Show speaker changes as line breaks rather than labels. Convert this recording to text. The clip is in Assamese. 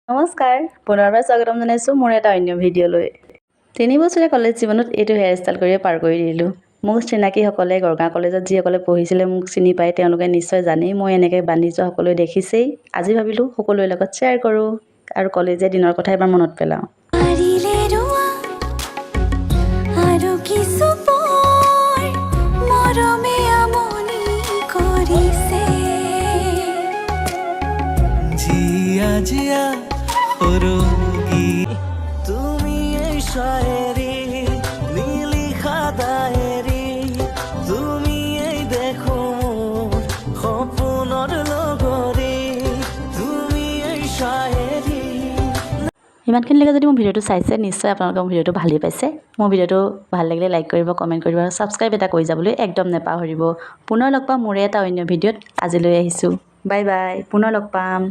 নমস্কাৰ পুনৰবাৰ স্বাগতম জনাইছোঁ মোৰ এটা অন্য ভিডিঅ'লৈ 3 বছৰীয়া কলেজ জীৱনত এইটো হেয়াৰ ষ্টাইল কৰিয়ে পাৰ কৰি দিলোঁ মোক চিনাকিসকলে গড়গাঁও কলেজত যিসকলে পঢ়িছিলে মোক চিনি পায় তেওঁলোকে নিশ্চয় জানেই মই এনেকৈ বান্ধি যোৱা সকলোৱে দেখিছেই আজি ভাবিলোঁ সকলোৰে লগত শ্বেয়াৰ কৰোঁ আৰু কলেজীয়া দিনৰ কথা এবাৰ মনত পেলাওঁ
জিয়া সৰুগী তুমি এই শায়েৰী নিলিখা ডায়েৰী তুমি এই দেখো সপোনৰ লগৰী তুমি এই শায়েৰী
ইমানখিনিলৈকে যদি মোৰ ভিডিঅ'টো চাইছে নিশ্চয় আপোনালোকে মোৰ ভিডিঅ'টো ভালেই পাইছে মোৰ ভিডিঅ'টো ভাল লাগিলে লাইক কৰিব কমেণ্ট কৰিব আৰু ছাবস্ক্ৰাইব এটা কৰি যাবলৈ একদম নেপাহৰিব পুনৰ লগ পাম মোৰে এটা অন্য ভিডিঅ'ত আজিলৈ আহিছোঁ বাই বাই পুনৰ লগ পাম